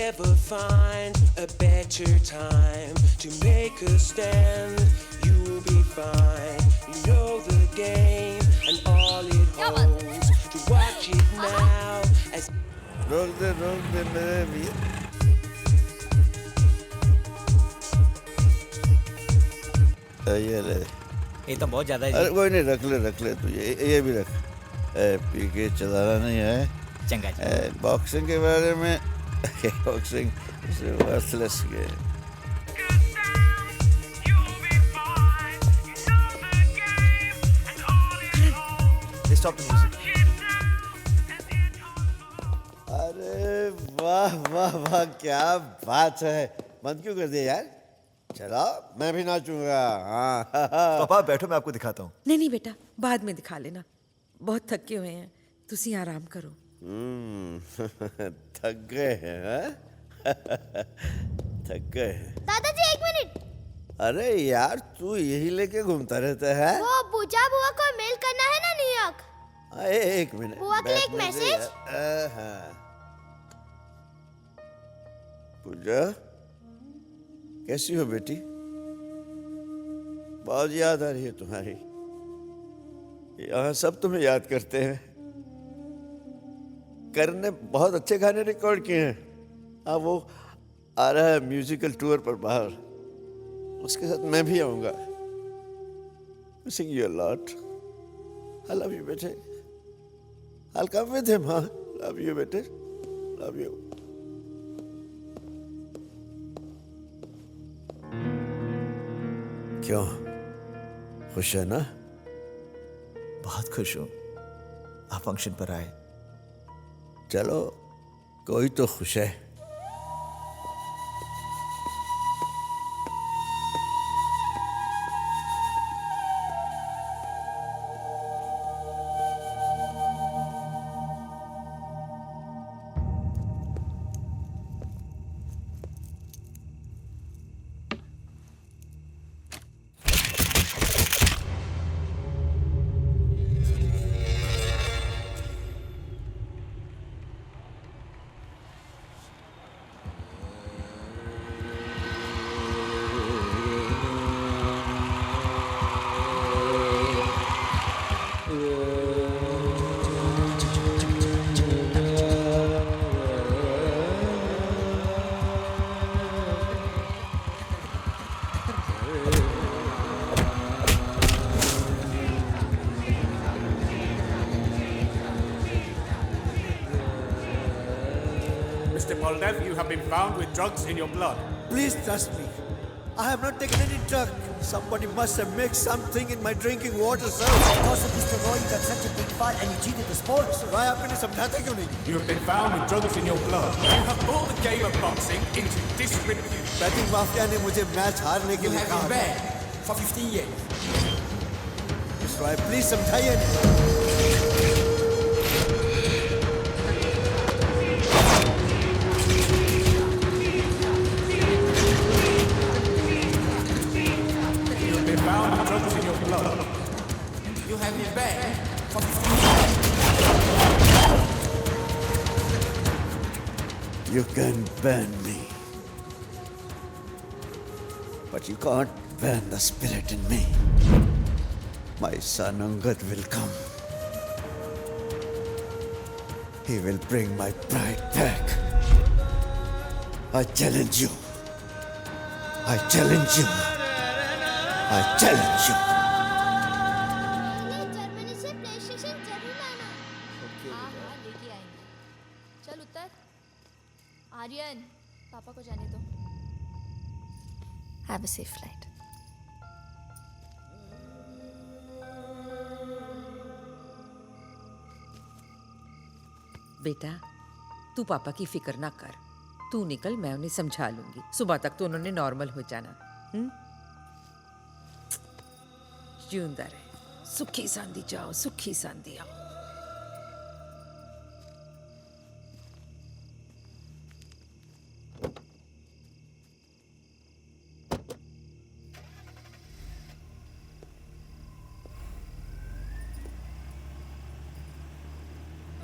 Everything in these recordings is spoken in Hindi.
never find a better time to make a stand. You'll be fine. You know the game and all it holds. To watch it now as रोक दे मेरे भी ये ले ये तो बहुत ज्यादा है अरे जी। कोई नहीं रख ले तू ये भी रख पी के चलाना नहीं है चंगा जी। बॉक्सिंग के बारे में boxing worthless game Stop the music. अरे वाह वाह वाह क्या बात है बंद क्यों कर दिया यार चलो मैं भी नाचूंगा हाँ पापा बैठो मैं आपको दिखाता हूँ। नहीं बेटा बाद में दिखा लेना बहुत थके हुए हैं तुसी आराम करो थक गए हैं हाँ? थक गए हैं दादाजी 1 मिनट। अरे यार तू यही लेके घूमता रहता है वो पूजा बुआ को मेल करना है ना न्यूयॉर्क। एक मिनट बुआ के लिए एक मैसेज। हाँ पूजा कैसी हो बेटी बहुत याद आ रही है तुम्हारी यहाँ सब तुम्हें याद करते हैं करण ने बहुत अच्छे गाने रिकॉर्ड किए हैं हाँ वो आ रहा है म्यूजिकल टूर पर बाहर उसके साथ मैं भी आऊंगा missing you a lot I love you बेटे I'll come with him हाँ love you बेटे love you क्यों खुश है ना बहुत खुश हूँ आप फंक्शन पर आए। चलो कोई तो खुश है Mr. Poldev, you have been found with drugs in your blood. Please trust me. I have not taken any drug. Somebody must have mixed something in my drinking water, sir. Because of Mr. Roy, you got such a big fight and you cheated the sports. Why आपने नहीं समझाता क्यों नहीं? You have been found with drugs in your blood. You have brought the game of boxing into disrepute. Batting mafia ने मुझे मैच हारने के लिए कहा। For 15 years. Mr. Roy, please समझाइए। You have been banned for 15 years. You can ban me but you can't ban the spirit in me my son Angad will come he will bring my pride back I challenge you I challenge you I challenge you Germany से प्लेस्टेशन जरूर लाना। हाँ लेके आएंगे। चल उतर। आर्यन पापा को जाने दो। Have a safe flight. बेटा तू पापा की फिक्र ना कर तू निकल मैं उन्हें समझा लूंगी सुबह तक तो उन्होंने नॉर्मल हो जाना जिंदा रहे सुखी सांदी जाओ सुखी सांदी आओ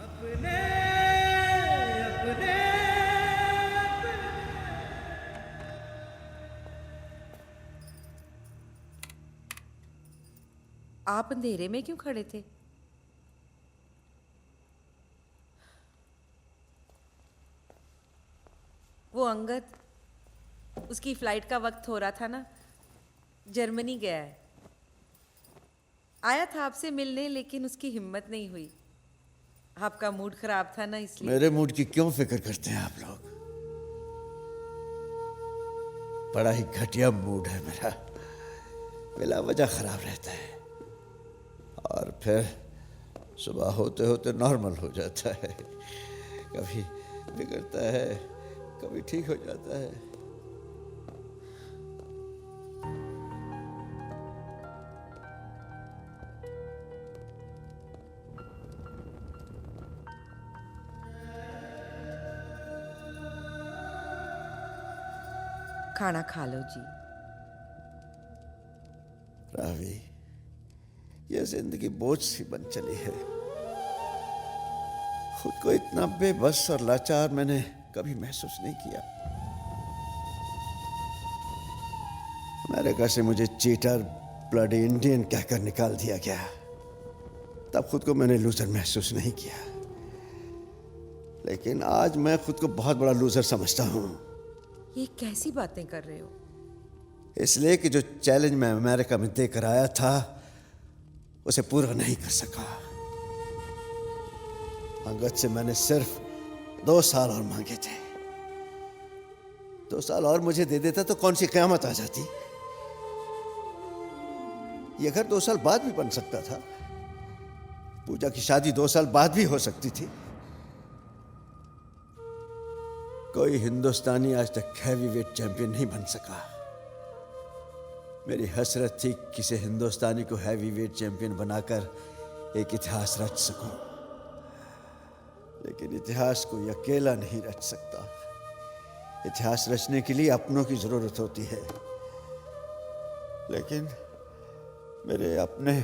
अपने अपने आप अंधेरे में क्यों खड़े थे? वो अंगद, उसकी फ्लाइट का वक्त हो रहा था ना, जर्मनी गया है। आया था आपसे मिलने, लेकिन उसकी हिम्मत नहीं हुई। आपका मूड खराब था ना, इसलिए। मेरे मूड की क्यों फिक्र करते हैं आप लोग? बड़ा ही घटिया मूड है मेरा, बिला वजह खराब रहता है और फिर सुबह होते होते नॉर्मल हो जाता है। कभी बिगड़ता है, कभी ठीक हो जाता है। खाना खा लो जी। रावी, यह जिंदगी बोझ सी बन चली है। खुद को इतना बेबस और लाचार मैंने कभी महसूस नहीं किया। अमेरिका से मुझे चीटर, ब्लडी इंडियन कहकर निकाल दिया गया। तब खुद को मैंने लूजर महसूस नहीं किया, लेकिन आज मैं खुद को बहुत बड़ा लूजर समझता हूं। ये कैसी बातें कर रहे हो? इसलिए कि जो चैलेंज मैं अमेरिका में देकर आया था उसे पूरा नहीं कर सका। अंगद से मैंने सिर्फ 2 साल और मांगे थे। 2 साल और मुझे दे देता तो कौन सी क़यामत आ जाती। ये घर 2 साल बाद भी बन सकता था। पूजा की शादी 2 साल बाद भी हो सकती थी। कोई हिंदुस्तानी आज तक हैवीवेट चैंपियन नहीं बन सका। मेरी हसरत थी किसी हिंदुस्तानी को हैवीवेट चैंपियन बनाकर एक इतिहास रच सकूं, लेकिन इतिहास कोई अकेला नहीं रच सकता। इतिहास रचने के लिए अपनों की जरूरत होती है, लेकिन मेरे अपने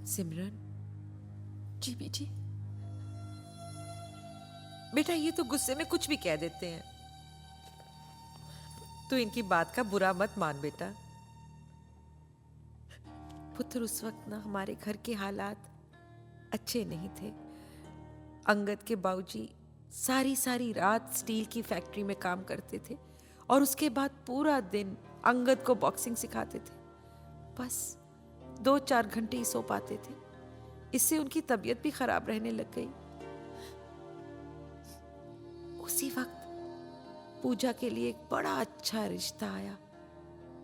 सिमरन, जी बेटी। बेटा ये तो गुस्से में कुछ भी कह देते हैं। तू इनकी बात का बुरा मत मान बेटा। पुत्र, उस वक्त ना हमारे घर के हालात अच्छे नहीं थे। अंगद के बाबूजी सारी रात स्टील की फैक्ट्री में काम करते थे और उसके बाद पूरा दिन अंगद को बॉक्सिंग सिखाते थे। बस 2-4 घंटे ही सो पाते थे। इससे उनकी तबीयत भी खराब रहने लग गई। उसी वक्त पूजा के लिए एक बड़ा अच्छा रिश्ता आया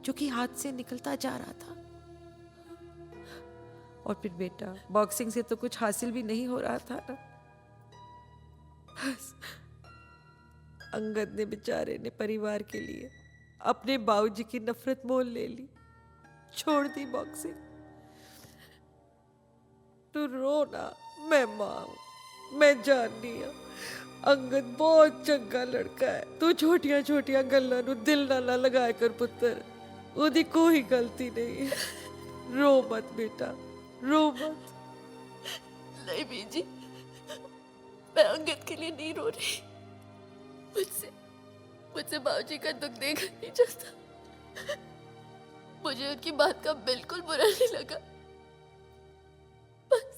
जो कि हाथ से निकलता जा रहा था। और फिर बेटा, बॉक्सिंग से तो कुछ हासिल भी नहीं हो रहा था ना। बस अंगद ने बेचारे ने परिवार के लिए अपने बाबूजी की नफरत मोल ले ली, छोड़ दी बॉक्सिंग। तू रो ना, मैं मां हूं, मैं जाननी हूं। अंगद बहुत चंगा लड़का है। तू छोटियां गल्लां नू दिल ना लगाया कर पुत्र, ओदी कोई गलती नहीं है। रो मत बेटा, रो मत। नहीं बीजी, मैं अंगद के लिए नहीं रो रही। मुझसे बाबूजी का दुख देखा नहीं जाता। मुझे उनकी बात का बिल्कुल बुरा नहीं लगा। बस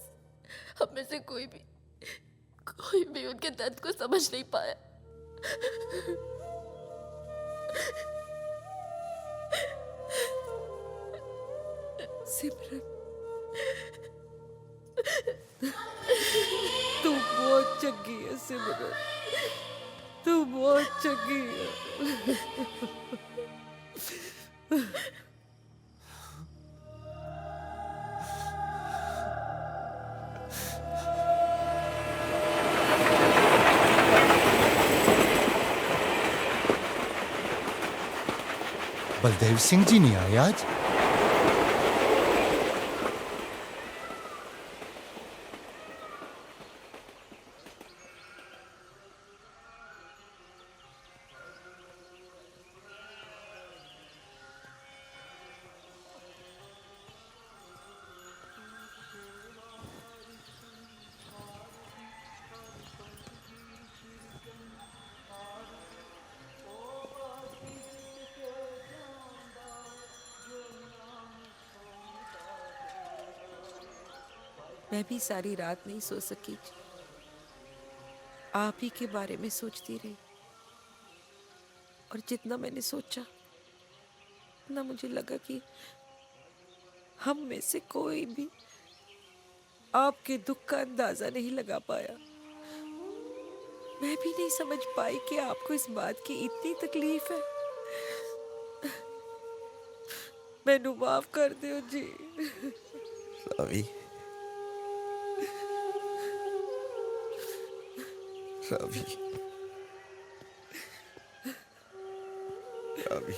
हम में से कोई भी उनके दर्द को समझ नहीं पाया। सिमरन, तू बहुत चंगी है सिमरन, तू बहुत चंगी है। बलदेव सिंह जी नहीं आए आज? मैं भी सारी रात नहीं सो सकी। आप ही के बारे में सोचती रही, और जितना मैंने सोचा उतना मुझे लगा कि हम में से कोई भी आपके दुख का अंदाजा नहीं लगा पाया। मैं भी नहीं समझ पाई कि आपको इस बात की इतनी तकलीफ है। मैनू माफ कर दो जी। रवि, रवि, रवि।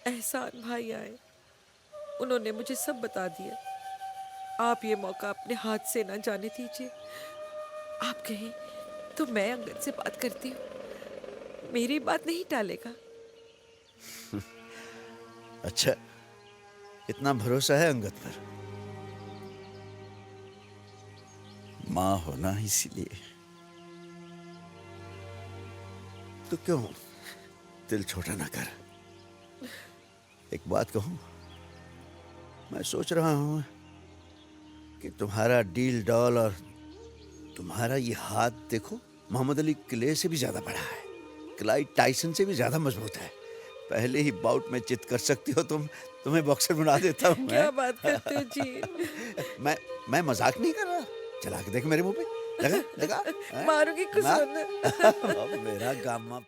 एहसान भाई आए, उन्होंने मुझे सब बता दिया। आप ये मौका अपने हाथ से ना जाने दीजिए। आप कहें तो मैं अंगद से बात करती हूँ, मेरी बात नहीं टालेगा। अच्छा, इतना भरोसा है अंगद पर? माँ होना इसीलिए। तो क्यों दिल छोटा ना कर। एक बात कहूं, मैं सोच रहा हूं कि तुम्हारा डील डॉल और तुम्हारा ये हाथ देखो, मोहम्मद अली किले से भी ज्यादा बड़ा है, क्लाइड टाइसन से भी ज्यादा मजबूत है। पहले ही बाउट में चित कर सकती हो तुम। तुम्हें बॉक्सर बना देता हूं। क्या बात करते हो जी? मैं मजाक नहीं कर रहा। चला के देख मेरे मुंह पे। लगा लगा मारूंगी कुछ। ना? मेरा गामा